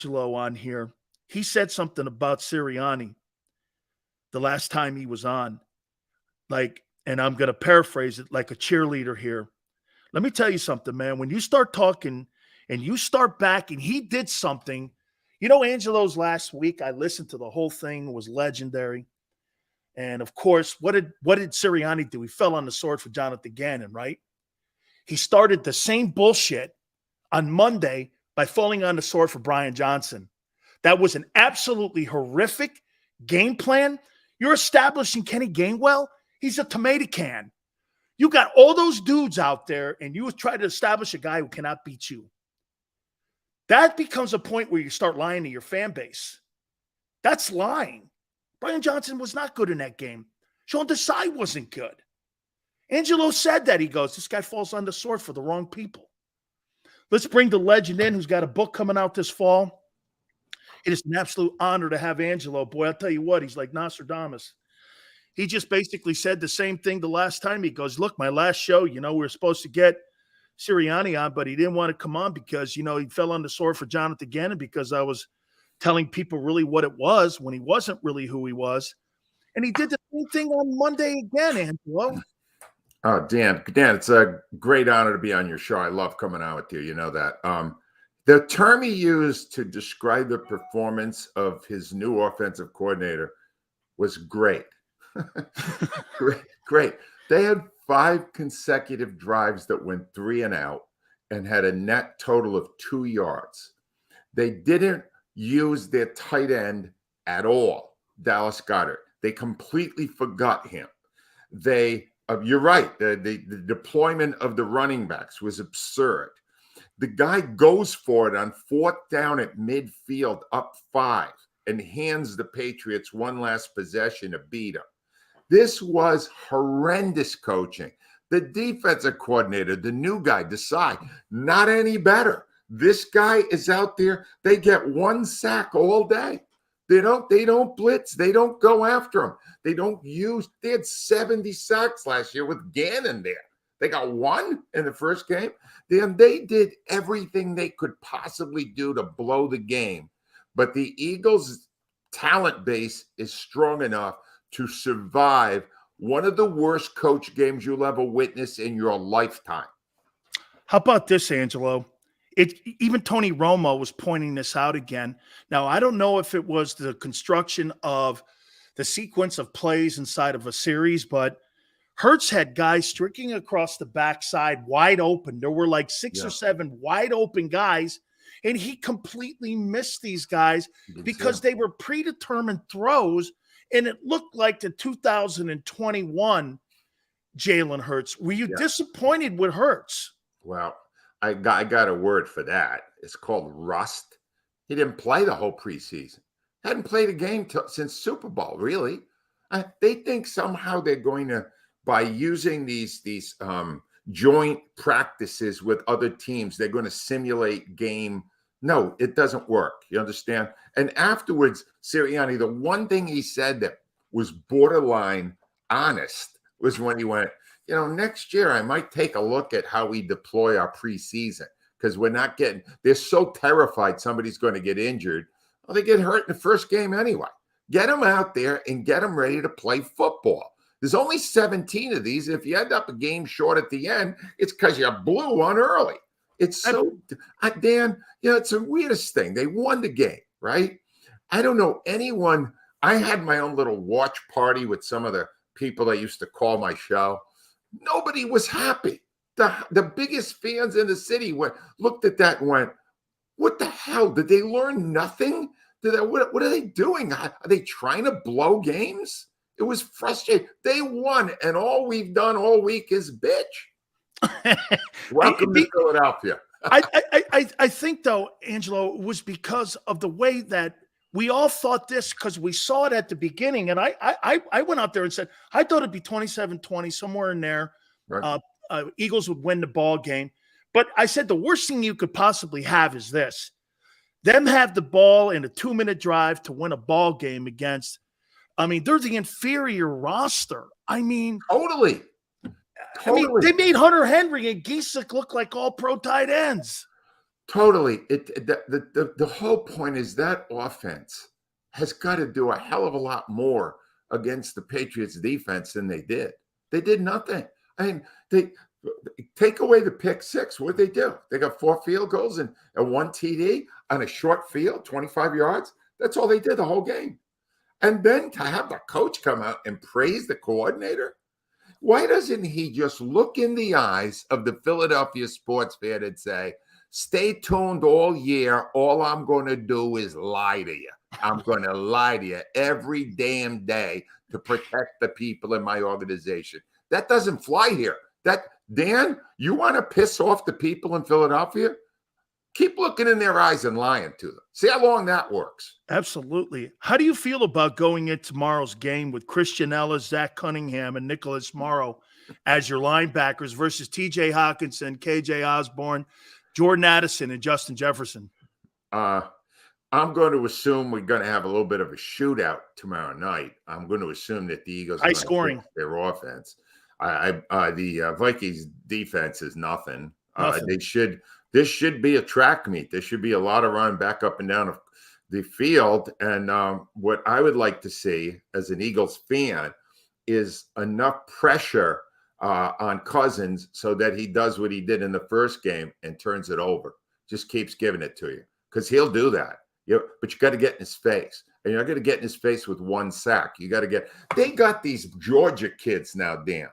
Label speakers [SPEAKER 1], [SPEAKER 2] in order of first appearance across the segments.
[SPEAKER 1] Angelo on here. He said something about Sirianni the last time he was on. Like, and I'm going to paraphrase it like a cheerleader here. Let me tell you something, man. When you start talking and you start back and he did something, Angelo's last week, I listened to the whole thing, it was legendary. And of course, what did Sirianni do? He fell on the sword for Jonathan Gannon, right? He started the same bullshit on Monday by falling on the sword for Brian Johnson. That was an absolutely horrific game plan. You're establishing Kenny Gainwell. He's a tomato can. You got all those dudes out there, and you try to establish a guy who cannot beat you. That becomes a point where you start lying to your fan base. That's lying. Brian Johnson was not good in that game. Sean Desai wasn't good. Angelo said that. He goes, this guy falls on the sword for the wrong people. Let's bring the legend in who's got a book coming out this fall. It is an absolute honor to have Angelo. Boy, I'll tell you what, he's like Nostradamus. He just basically said the same thing the last time. He goes, look, my last show, we were supposed to get Sirianni on, but he didn't want to come on because, he fell on the sword for Jonathan Gannon because I was telling people really what it was when he wasn't really who he was. And he did the same thing on Monday again, Angelo.
[SPEAKER 2] Oh, Dan, it's a great honor to be on your show. I love coming out with you. You know that. The term he used to describe the performance of his new offensive coordinator was great. Great. They had 5 consecutive drives that went 3 and out and had a net total of 2 yards. They didn't use their tight end at all, Dallas Goedert. They completely forgot him. You're right. The deployment of the running backs was absurd. The guy goes for it on 4th down at midfield, up 5, and hands the Patriots one last possession to beat them. This was horrendous coaching. The defensive coordinator, the new guy, Desai, not any better. This guy is out there. They get 1 sack all day. They don't blitz. They don't go after him. They had 70 sacks last year with Gannon there. They got 1 in the first game. Then they did everything they could possibly do to blow the game. But the Eagles' talent base is strong enough to survive one of the worst coach games you'll ever witness in your lifetime.
[SPEAKER 1] How about this, Angelo? Even Tony Romo was pointing this out again. Now, I don't know if it was the construction of the sequence of plays inside of a series, but Hurts had guys streaking across the backside wide open. There were like 6 or 7 wide open guys, and he completely missed these guys because they were predetermined throws, and it looked like the 2021 Jalen Hurts. Were you disappointed with Hurts?
[SPEAKER 2] Well, I got a word for that. It's called rust. He didn't play the whole preseason. Hadn't played a game since Super Bowl, really. They think somehow they're going to, by using these joint practices with other teams, they're going to simulate game. No, it doesn't work. You understand? And afterwards, Sirianni, the one thing he said that was borderline honest was when he went, next year I might take a look at how we deploy our preseason because they're so terrified somebody's going to get injured. Well, they get hurt in the first game anyway. Get them out there and get them ready to play football. There's only 17 of these. If you end up a game short at the end, it's because you blew one early. It's so, Dan, it's the weirdest thing. They won the game, right? I don't know anyone. I had my own little watch party with some of the people that used to call my show. Nobody was happy. The biggest fans in the city looked at that and went, what the hell? Did they learn nothing? What are they doing? Are they trying to blow games? It was frustrating. They won, and all we've done all week is bitch. Welcome to Philadelphia.
[SPEAKER 1] I think, though, Angelo, it was because of the way that we all thought this because we saw it at the beginning. And I went out there and said, I thought it'd be 27-20, somewhere in there. Right. Eagles would win the ball game. But I said the worst thing you could possibly have is this. Them have the ball in a 2-minute drive to win a ball game against, they're the inferior roster.
[SPEAKER 2] Totally.
[SPEAKER 1] They made Hunter Henry and Giesick look like all-pro tight ends.
[SPEAKER 2] Totally. The whole point is that offense has got to do a hell of a lot more against the Patriots defense than they did. They did nothing. I mean, they take away the pick six. What'd they do? They got 4 field goals and 1 TD on a short field, 25 yards. That's all they did the whole game. And then to have the coach come out and praise the coordinator, why doesn't he just look in the eyes of the Philadelphia sports fan and say, stay tuned all year. All I'm going to do is lie to you. I'm going to lie to you every damn day to protect the people in my organization. That doesn't fly here. Dan, you want to piss off the people in Philadelphia? Keep looking in their eyes and lying to them. See how long that works.
[SPEAKER 1] Absolutely. How do you feel about going into tomorrow's game with Christian Ellis, Zach Cunningham, and Nicholas Morrow as your linebackers versus TJ Hawkinson, KJ Osborne, Jordan Addison, and Justin Jefferson?
[SPEAKER 2] I'm going to assume we're going to have a little bit of a shootout tomorrow night. I'm going to assume that the Eagles
[SPEAKER 1] high scoring
[SPEAKER 2] their offense. The Vikings defense is nothing. This should be a track meet. There should be a lot of run back up and down the field. And what I would like to see as an Eagles fan is enough pressure on Cousins so that he does what he did in the first game and turns it over. Just keeps giving it to you because he'll do that. But you got to get in his face. And you're not going to get in his face with 1 sack. They got these Georgia kids now, Dan.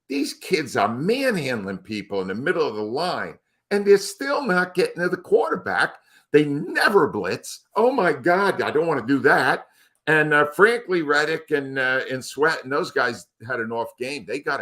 [SPEAKER 2] These kids are manhandling people in the middle of the line, and they're still not getting to the quarterback. They never blitz. Oh, my God, I don't want to do that. And frankly, Reddick and Sweat and those guys had an off game. They got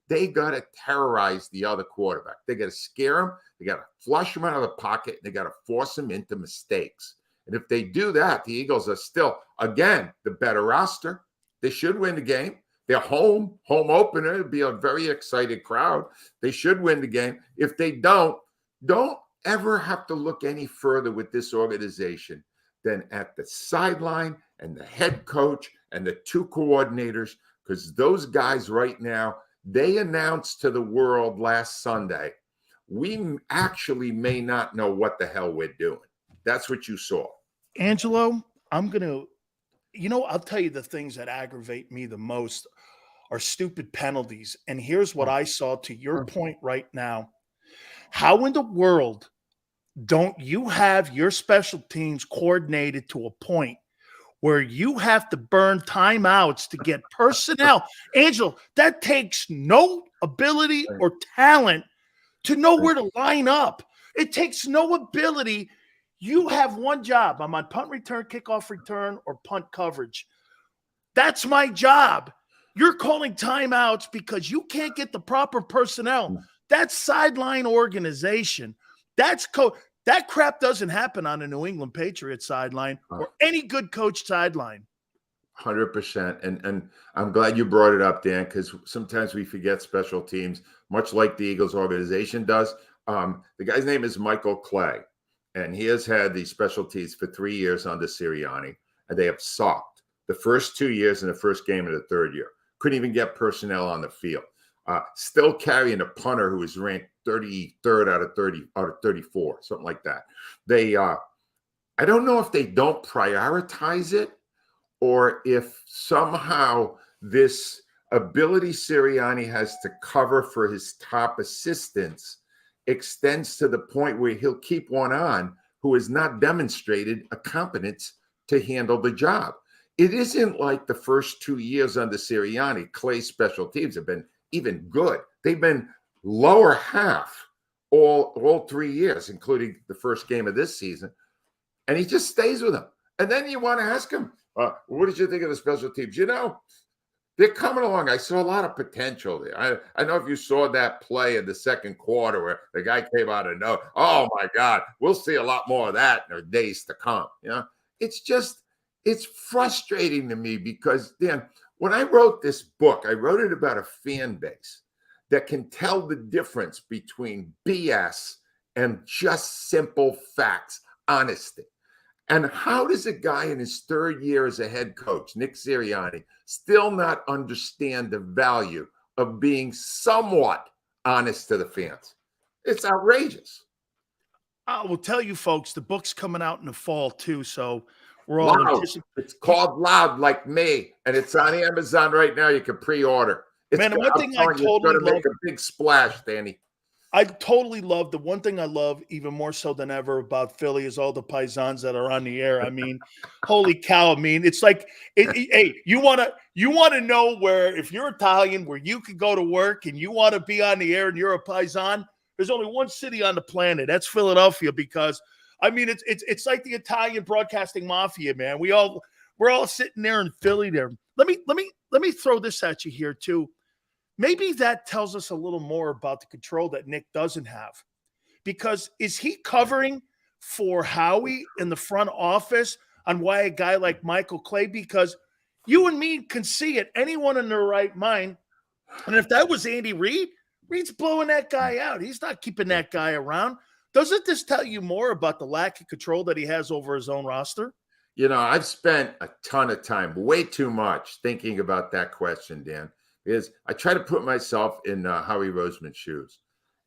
[SPEAKER 2] to terrorize the other quarterback. They got to scare him. They got to flush him out of the pocket. And they got to force him into mistakes. And if they do that, the Eagles are still, again, the better roster. They should win the game. They're home opener. It'll be a very excited crowd. They should win the game. If they don't ever have to look any further with this organization than at the sideline and the head coach and the 2 coordinators, because those guys right now, they announced to the world last Sunday, we actually may not know what the hell we're doing. That's what you saw.
[SPEAKER 1] Angelo, I'll tell you the things that aggravate me the most are stupid penalties. And here's what I saw to your point right now. How in the world don't you have your special teams coordinated to a point where you have to burn timeouts to get personnel? Angelo, that takes no ability or talent to know where to line up. It takes no ability. You have one job. I'm on punt return, kickoff return, or punt coverage. That's my job. You're calling timeouts because you can't get the proper personnel. That's sideline organization. That crap doesn't happen on a New England Patriots sideline or any good coach sideline.
[SPEAKER 2] 100%. And I'm glad you brought it up, Dan, because sometimes we forget special teams, much like the Eagles organization does. The guy's name is Michael Clay, and he has had these specialties for 3 years under Sirianni, and they have sucked. The first 2 years and the first game of the third year. Couldn't even get personnel on the field. Still carrying a punter who was ranked 33rd out of 34, something like that. I don't know if they don't prioritize it or if somehow this ability Sirianni has to cover for his top assistants extends to the point where he'll keep one on who has not demonstrated a competence to handle the job. It isn't like the first 2 years under Sirianni, Clay's special teams have been even good. They've been lower half all 3 years, including the first game of this season. And he just stays with them. And then you want to ask him, what did you think of the special teams? They're coming along. I saw a lot of potential there. I don't know if you saw that play in the second quarter where the guy came out and oh my God, we'll see a lot more of that in the days to come. It's frustrating to me because, Dan, when I wrote this book, I wrote it about a fan base that can tell the difference between BS and just simple facts, honesty. And how does a guy in his 3rd year as a head coach, Nick Sirianni, still not understand the value of being somewhat honest to the fans? It's outrageous.
[SPEAKER 1] I will tell you folks, the book's coming out in the fall too, so we're all
[SPEAKER 2] Loud.
[SPEAKER 1] anticipating.
[SPEAKER 2] It's called Loud, like me, and it's on Amazon right now. You can pre-order.
[SPEAKER 1] Man, and one
[SPEAKER 2] I'm
[SPEAKER 1] thing I
[SPEAKER 2] telling you, it's
[SPEAKER 1] totally
[SPEAKER 2] going to
[SPEAKER 1] love,
[SPEAKER 2] make a big splash, Danny.
[SPEAKER 1] I totally love the one thing I love even more so than ever about Philly is all the paisans that are on the air. I mean, holy cow! I mean, it's like, hey, you wanna know where if you're Italian, where you could go to work and you want to be on the air and you're a paisan. There's only one city on the planet. That's Philadelphia. Because I mean, it's like the Italian broadcasting mafia, man. We're all sitting there in Philly. There. Let me throw this at you here too. Maybe that tells us a little more about the control that Nick doesn't have. Because is he covering for Howie in the front office on why a guy like Michael Clay? Because you and me can see it, anyone in their right mind. And if that was Andy Reid, Reid's blowing that guy out. He's not keeping that guy around. Doesn't this tell you more about the lack of control that he has over his own roster?
[SPEAKER 2] You know, I've spent a ton of time, way too much, thinking about that question, Dan, because I try to put myself in Howie Roseman's shoes.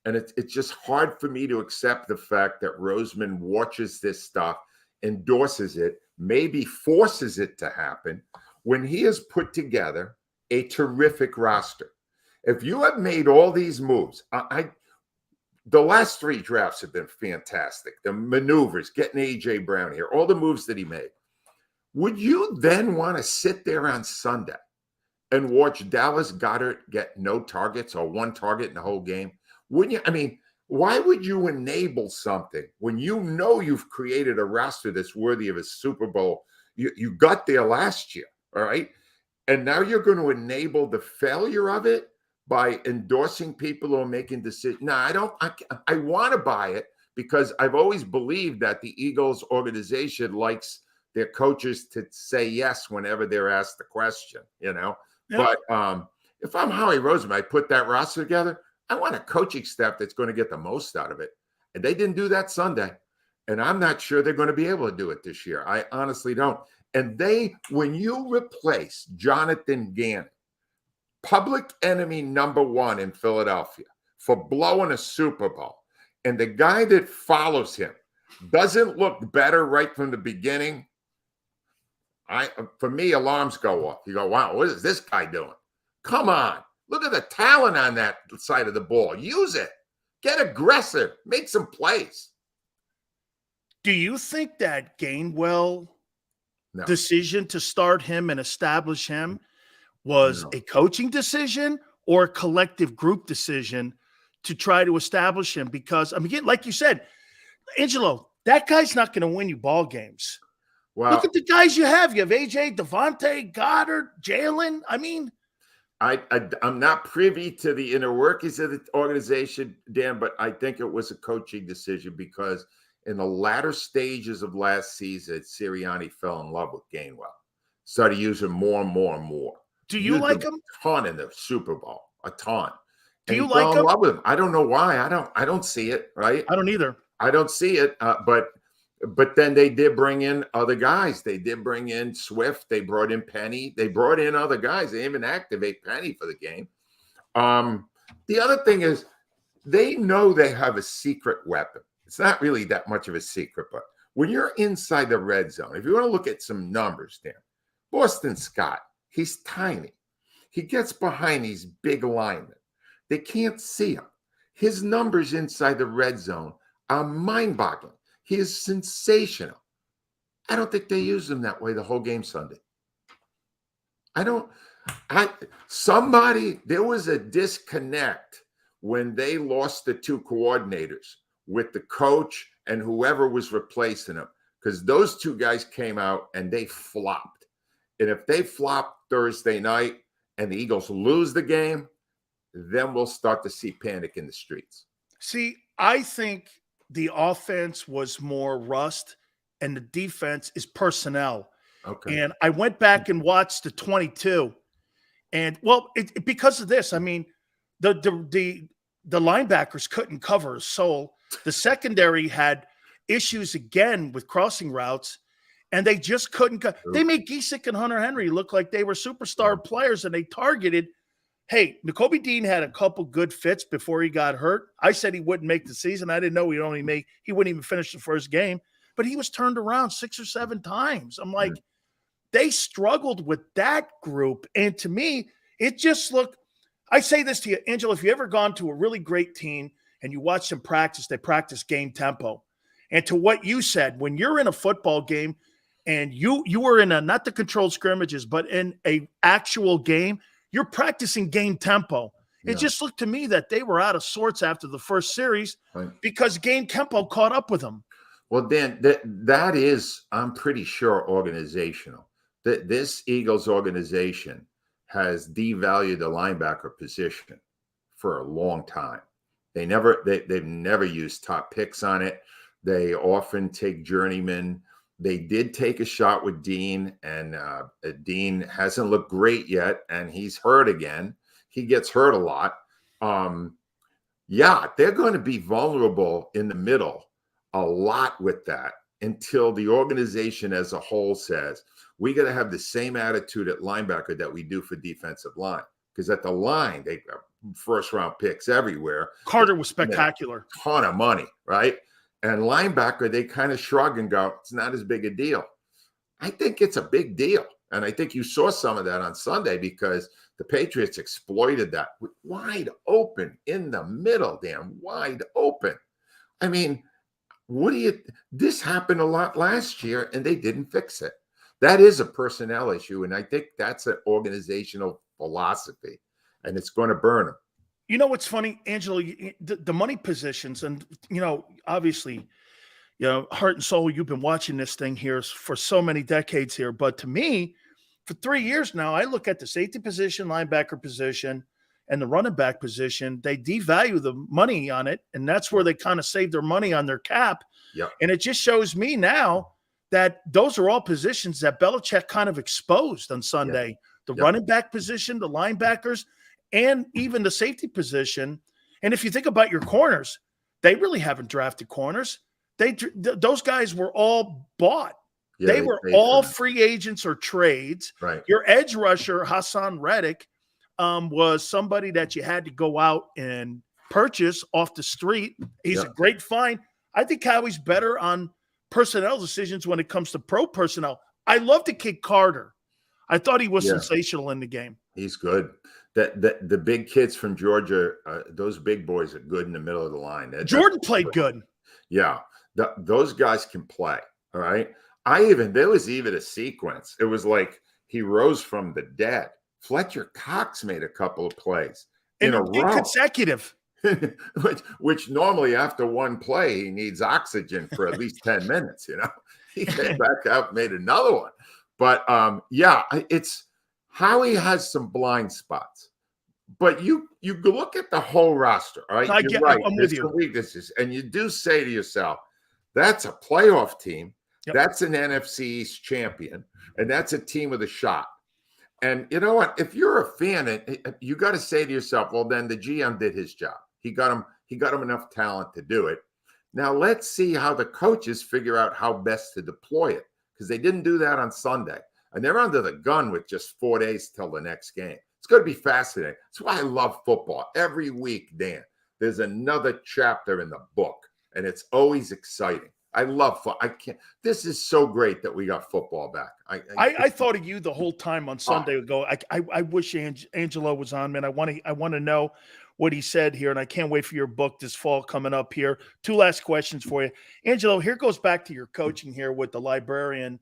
[SPEAKER 2] And it's just hard for me to accept the fact that Roseman watches this stuff, endorses it, maybe forces it to happen when he has put together a terrific roster. If you have made all these moves, the last 3 drafts have been fantastic. The maneuvers, getting A.J. Brown here, all the moves that he made. Would you then want to sit there on Sunday and watch Dallas Goedert get no targets or 1 target in the whole game? Wouldn't you? I mean, why would you enable something when you know you've created a roster that's worthy of a Super Bowl? You got there last year, all right? And now you're going to enable the failure of it by endorsing people who are making decisions. No, I don't. I want to buy it because I've always believed that the Eagles organization likes their coaches to say yes whenever they're asked the question, you know? Yeah. But if I'm Howie Roseman, I put that roster together, I want a coaching staff that's going to get the most out of it. And they didn't do that Sunday. And I'm not sure they're going to be able to do it this year. I honestly don't. And when you replace Jonathan Gannon, public enemy number 1 in Philadelphia, for blowing a Super Bowl, and the guy that follows him doesn't look better right from the beginning, for me, alarms go off. You go, wow, what is this guy doing? Come on. Look at the talent on that side of the ball. Use it. Get aggressive. Make some plays.
[SPEAKER 1] Do you think that Gainwell decision to start him and establish him was a coaching decision or a collective group decision to try to establish him? Because, I mean, like you said, Angelo, that guy's not going to win you ball games. Well, look at the guys you have. You have AJ, Devontae, Goddard, Jalen. I mean,
[SPEAKER 2] I'm not privy to the inner workings of the organization, Dan, but I think it was a coaching decision because in the latter stages of last season, Sirianni fell in love with Gainwell, started using more and more and more.
[SPEAKER 1] Do you like him?
[SPEAKER 2] A ton in the Super Bowl, a ton.
[SPEAKER 1] Do you like him?
[SPEAKER 2] Love with him. I don't know why. I don't see it. Right?
[SPEAKER 1] I don't either.
[SPEAKER 2] I don't see it. But then they did bring in other guys. They did bring in Swift. They brought in Penny. They brought in other guys. They even activate Penny for the game. The other thing is they know they have a secret weapon. It's not really that much of a secret, but when you're inside the red zone, if you want to look at some numbers, Dan, Boston Scott, he's tiny. He gets behind these big linemen. They can't see him. His numbers inside the red zone are mind-boggling. He is sensational. I don't think they used him that way the whole game Sunday. There was a disconnect when they lost the 2 coordinators with the coach and whoever was replacing him, because those 2 guys came out and they flopped. And if they flop Thursday night and the Eagles lose the game, then we'll start to see panic in the streets.
[SPEAKER 1] See, I think the offense was more rust and the defense is personnel. Okay. And I went back and watched the 22. And, well, because of this, I mean, the linebackers couldn't cover a soul. The secondary had issues again with crossing routes. And they just couldn't. They made Giesick and Hunter Henry look like they were superstar players, and they targeted hey, Nakobe Dean had a couple good fits before he got hurt. I said he wouldn't make the season. I didn't know he wouldn't even finish the first game, but he was turned around 6 or 7 times. I'm like, they struggled with that group. And to me, it just looked, I say this to you, Angelo, if you ever gone to a really great team and you watch them practice, they practice game tempo. And to what you said, when you're in a football game and you were in not the controlled scrimmages, but in a actual game, you're practicing game tempo. It just looked to me that they were out of sorts after the first series because game tempo caught up with them.
[SPEAKER 2] Well, Dan, that is, I'm pretty sure, organizational. This Eagles organization has devalued the linebacker position for a long time. They've never used top picks on it. They often take journeymen. They did take a shot with Dean, and Dean hasn't looked great yet, and he's hurt again. He gets hurt a lot. They're going to be vulnerable in the middle a lot with that until the organization as a whole says, we got to have the same attitude at linebacker that we do for defensive line. Because at the line, they got first-round picks everywhere.
[SPEAKER 1] Carter was spectacular.
[SPEAKER 2] Ton of money, right? And linebacker, they kind of shrug and go, it's not as big a deal. I think it's a big deal. And I think you saw some of that on Sunday because the Patriots exploited that wide open in the middle, damn wide open. I mean, this happened a lot last year and they didn't fix it. That is a personnel issue. And I think that's an organizational philosophy and it's going to burn them.
[SPEAKER 1] You know what's funny, Angelo? The money positions, and obviously, heart and soul. You've been watching this thing here for so many decades here, but to me, for 3 years now, I look at the safety position, linebacker position, and the running back position. They devalue the money on it, and that's where they kind of save their money on their cap.
[SPEAKER 2] Yep.
[SPEAKER 1] And it just shows me now that those are all positions that Belichick kind of exposed on Sunday. Yep. The running back position, the linebackers, and even the safety position. And if you think about your corners, they really haven't drafted corners. Those guys were all bought. Yeah, they were all free agents or trades.
[SPEAKER 2] Right.
[SPEAKER 1] Your edge rusher, Hassan Reddick, was somebody that you had to go out and purchase off the street. He's a great find. I think Howie's better on personnel decisions when it comes to pro personnel. I love the kid Carter. I thought he was sensational in the game.
[SPEAKER 2] He's good. The big kids from Georgia, those big boys are good in the middle of the line.
[SPEAKER 1] Jordan played good.
[SPEAKER 2] Yeah, those guys can play. All right. There was even a sequence. It was like he rose from the dead. Fletcher Cox made a couple of plays in a row.
[SPEAKER 1] Consecutive.
[SPEAKER 2] which normally after one play, he needs oxygen for at least 10 minutes. He came back out, made another one. But it's Howie has some blind spots. But you look at the whole roster, all right? You're right. There's some weaknesses. And you do say to yourself, that's a playoff team. Yep. That's an NFC East champion. And that's a team with a shot. And you know what? If you're a fan, you got to say to yourself, well, then the GM did his job. He got him enough talent to do it. Now let's see how the coaches figure out how best to deploy it. Because they didn't do that on Sunday. And they're under the gun with just 4 days till the next game. It's going to be fascinating. That's why I love football. Every week, Dan, there's another chapter in the book. And it's always exciting. I love football. This is so great that we got football back.
[SPEAKER 1] I thought of you the whole time on Sunday ago. I wish Angelo was on, man. I want to know what he said here, and I can't wait for your book this fall coming up here. 2 last questions for you. Angelo, here goes back to your coaching here with the librarian.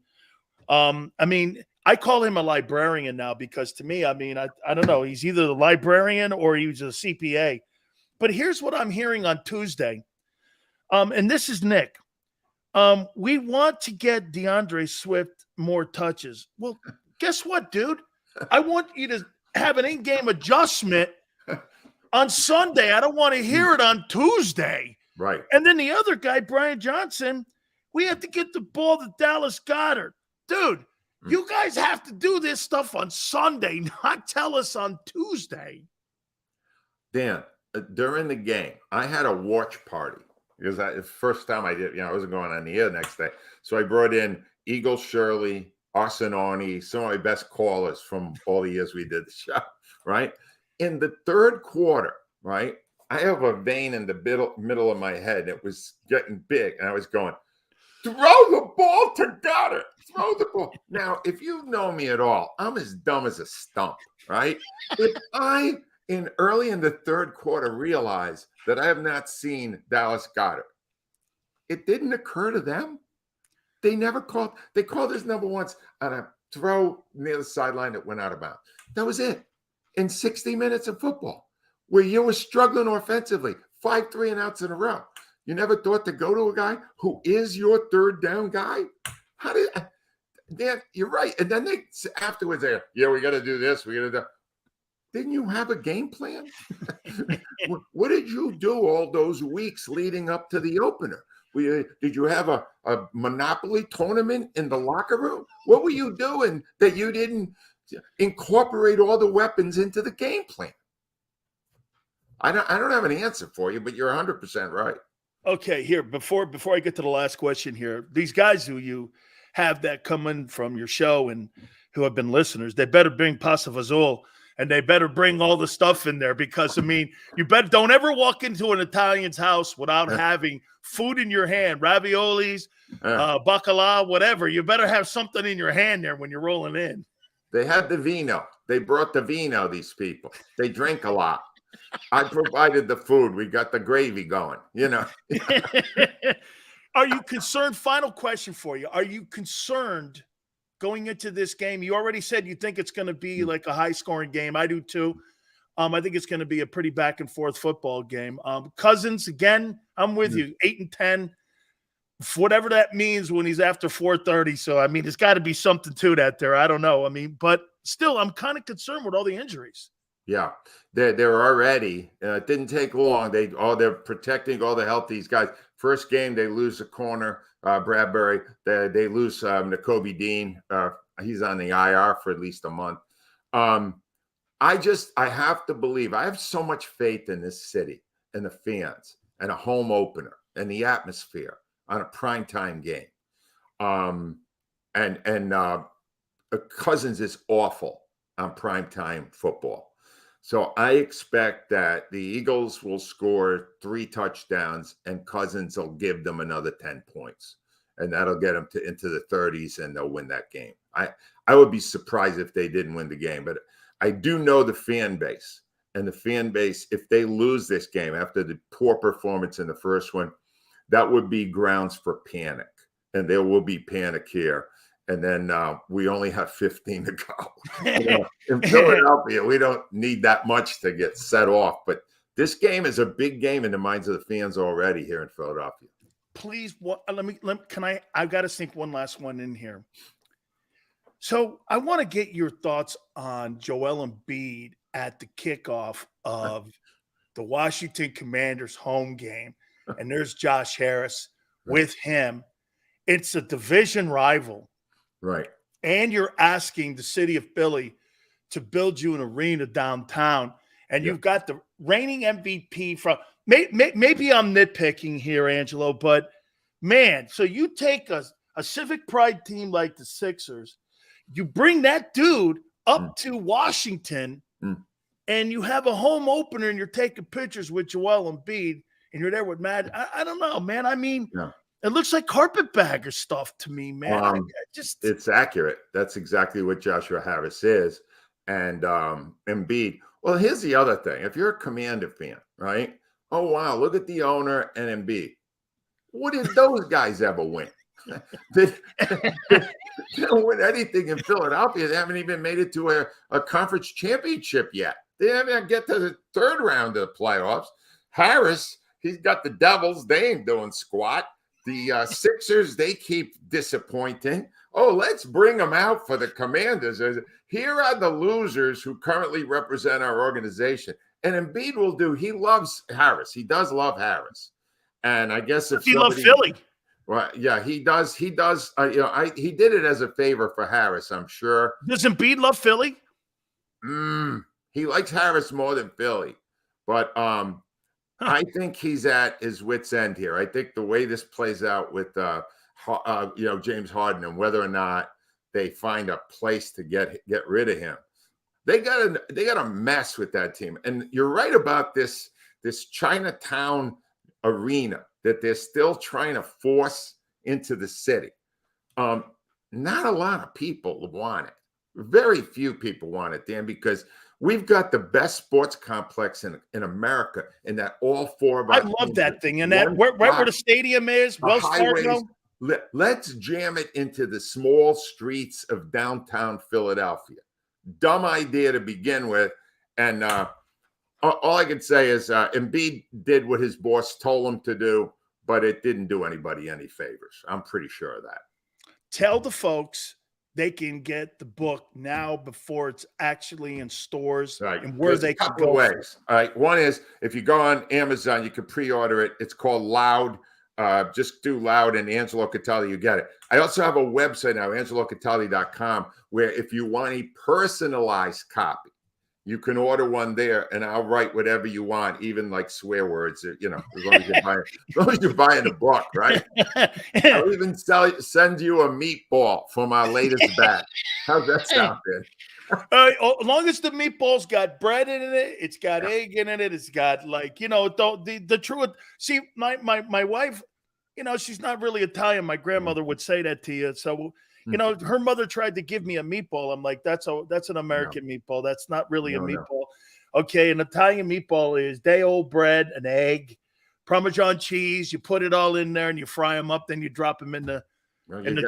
[SPEAKER 1] I call him a librarian now because to me, I don't know. He's either the librarian or he's a CPA. But here's what I'm hearing on Tuesday. And this is Nick. We want to get DeAndre Swift more touches. Well, guess what, dude? I want you to have an in-game adjustment on Sunday. I don't want to hear it on Tuesday.
[SPEAKER 2] Right.
[SPEAKER 1] And then the other guy, Brian Johnson, we have to get the ball to Dallas Goedert. Dude, you guys have to do this stuff on Sunday, not tell us on Tuesday.
[SPEAKER 2] Dan, during the game, I had a watch party. Because the first time I did, I wasn't going on the air the next day. So I brought in Eagle Shirley, Arsenoni, some of my best callers from all the years we did the show, right? In the third quarter, right? I have a vein in the middle of my head. It was getting big, and I was going, throw the ball to Goddard. Throw the ball. Now, if you know me at all, I'm as dumb as a stump, right? If I, early in the third quarter, realize that I have not seen Dallas Goddard, it didn't occur to them. They never called. They called his number once on a throw near the sideline that went out of bounds. That was it. In 60 minutes of football, where you were struggling offensively, 5 3-and-outs in a row. You never thought to go to a guy who is your third down guy? How did Dan, you're right. And then they afterwards yeah, we got to do this. We got to do. Didn't you have a game plan? What did you do all those weeks leading up to the opener? Did you have a Monopoly tournament in the locker room? What were you doing that you didn't incorporate all the weapons into the game plan? I don't have an answer for you, but you're 100% right.
[SPEAKER 1] Okay, here, before I get to the last question here, these guys who you have that come in from your show and who have been listeners, they better bring Pasta Fazool and they better bring all the stuff in there because, I mean, you better don't ever walk into an Italian's house without having food in your hand, raviolis, bacala, whatever. You better have something in your hand there when you're rolling in.
[SPEAKER 2] They had the vino. They brought the vino, these people. They drink a lot. I provided the food. We got the gravy going, you know.
[SPEAKER 1] Are you concerned? Final question for you. Are you concerned going into this game? You already said you think it's going to be like a high-scoring game. I do too. I think it's going to be a pretty back-and-forth football game. Cousins, again, I'm with you, 8-10. Whatever that means when he's after 4:30. So, I mean, there's got to be something to that there. I don't know. I mean, but still, I'm kind of concerned with all the injuries.
[SPEAKER 2] Yeah, they're already. It didn't take long. They're protecting all the healthy guys. First game, they lose a corner, Bradbury. They lose Nakobe Dean. He's on the IR for at least a month. I have to believe. I have so much faith in this city and the fans and a home opener and the atmosphere on a primetime game. Cousins is awful on primetime football. So I expect that the Eagles will score 3 touchdowns and Cousins will give them another 10 points. And that'll get them into the 30s and they'll win that game. I would be surprised if they didn't win the game. But I do know the fan base. And the fan base, if they lose this game after the poor performance in the first one, that would be grounds for panic. And there will be panic here. And then we only have 15 to go. In Philadelphia, we don't need that much to get set off. But this game is a big game in the minds of the fans already here in Philadelphia.
[SPEAKER 1] Please, I've got to sneak one last one in here. So I want to get your thoughts on Joel Embiid at the kickoff of the Washington Commanders home game. And there's Josh Harris with him. It's a division rival.
[SPEAKER 2] Right.
[SPEAKER 1] And you're asking the city of Philly to build you an arena downtown. And you've got the reigning MVP from maybe I'm nitpicking here, Angelo, but man, so you take a civic pride team like the Sixers, you bring that dude up to Washington, and you have a home opener and you're taking pictures with Joel Embiid and you're there with Matt. I don't know, man. I mean, it looks like carpetbagger stuff to me, man.
[SPEAKER 2] It's accurate. That's exactly what Joshua Harris is. And Embiid. Well, here's the other thing. If you're a Commander fan, right? Oh, wow, look at the owner and Embiid. What did those guys ever win? They don't win anything in Philadelphia. They haven't even made it to a conference championship yet. They haven't even get to the third round of the playoffs. Harris, he's got the Devils. They ain't doing squat. The Sixers, they keep disappointing. Oh, let's bring them out for the Commanders. Here are the losers who currently represent our organization. And Embiid will do. He loves Harris. He does love Harris. And I guess if
[SPEAKER 1] he loves Philly.
[SPEAKER 2] Well, yeah, he does. He does. He did it as a favor for Harris, I'm sure.
[SPEAKER 1] Does Embiid love Philly?
[SPEAKER 2] He likes Harris more than Philly. But I think he's at his wit's end here. I think the way this plays out with James Harden and whether or not they find a place to get rid of him, They got a mess with that team. And you're right about this Chinatown arena that they're still trying to force into the city. Not a lot of people want it. Very few people want it, Dan, because we've got the best sports complex in America, and that all four of
[SPEAKER 1] I
[SPEAKER 2] our
[SPEAKER 1] love
[SPEAKER 2] teams
[SPEAKER 1] that thing. And
[SPEAKER 2] one
[SPEAKER 1] that right where
[SPEAKER 2] spot,
[SPEAKER 1] the stadium is,
[SPEAKER 2] the
[SPEAKER 1] Wells
[SPEAKER 2] highways.
[SPEAKER 1] Fargo.
[SPEAKER 2] Let's jam it into the small streets of downtown Philadelphia. Dumb idea to begin with. And all I can say is Embiid did what his boss told him to do, but it didn't do anybody any favors. I'm pretty sure of that.
[SPEAKER 1] Tell the folks they can get the book now before it's actually in stores,
[SPEAKER 2] Right.
[SPEAKER 1] and where
[SPEAKER 2] There's
[SPEAKER 1] they
[SPEAKER 2] a
[SPEAKER 1] can
[SPEAKER 2] couple
[SPEAKER 1] go.
[SPEAKER 2] of ways. All right. One is if you go on Amazon, you can pre-order it. It's called Loud. Just do Loud and Angelo Cataldi, you get it. I also have a website now, angelocataldi.com, where if you want a personalized copy, you can order one there, and I'll write whatever you want, even like swear words, as long as you're buying the book, right? I'll even send you a meatball from our latest batch. How's that sound, Ben?
[SPEAKER 1] As long as the meatball's got bread in it, it's got egg in it, it's got the truth. See, my wife, she's not really Italian. My grandmother would say that to you. So, her mother tried to give me a meatball. I'm like, that's an American meatball. That's not really a meatball. Okay, an Italian meatball is day old bread, an egg, Parmesan cheese. You put it all in there and you fry them up. Then you drop them in the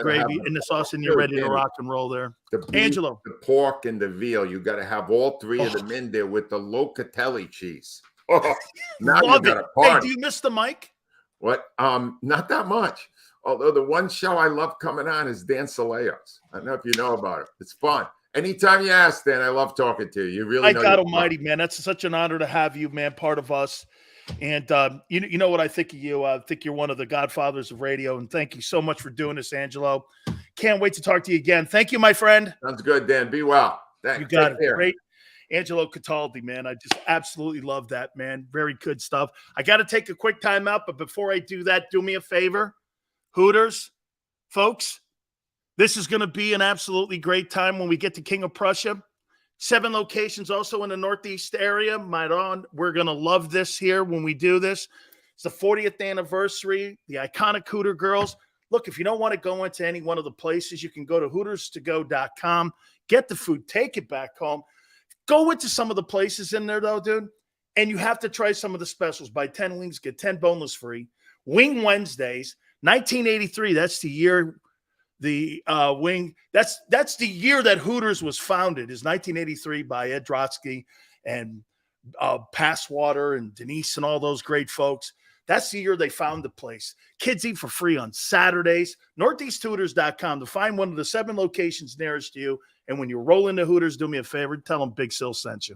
[SPEAKER 1] gravy, in the sauce, and you're ready to rock and roll there.
[SPEAKER 2] The beef,
[SPEAKER 1] Angelo,
[SPEAKER 2] the pork, and the veal. You got to have all three of them in there with the Locatelli cheese. Oh, now you got a party.
[SPEAKER 1] Hey, do you miss the mic?
[SPEAKER 2] What? Not that much. Although the one show I love coming on is Dan Sileo's. I don't know if you know about it. It's fun. Anytime you ask, Dan, I love talking to you. You really know.
[SPEAKER 1] God Almighty, man. That's such an honor to have you, man, part of us. And you know what I think of you. I think you're one of the godfathers of radio. And thank you so much for doing this, Angelo. Can't wait to talk to you again. Thank you, my friend.
[SPEAKER 2] Sounds good, Dan. Be well. Thanks.
[SPEAKER 1] You got it. Great. Angelo Cataldi, man. I just absolutely love that, man. Very good stuff. I got to take a quick time out, but before I do that, do me a favor. Hooters, folks, this is going to be an absolutely great time when we get to King of Prussia. 7 locations also in the Northeast area. We're going to love this here when we do this. It's the 40th anniversary, the iconic Hooter girls. Look, if you don't want to go into any one of the places, you can go to hooterstogo.com, get the food, take it back home. Go into some of the places in there, though, dude, and you have to try some of the specials. Buy 10 wings, get 10 boneless free. Wing Wednesdays, 1983, that's the year the wing. That's the year that Hooters was founded, is 1983 by Ed Drotsky and Passwater and Denise and all those great folks. That's the year they found the place. Kids eat for free on Saturdays. NortheastHooters.com to find one of the 7 locations nearest you. And when you roll into Hooters, do me a favor, tell them Big Sil sent you.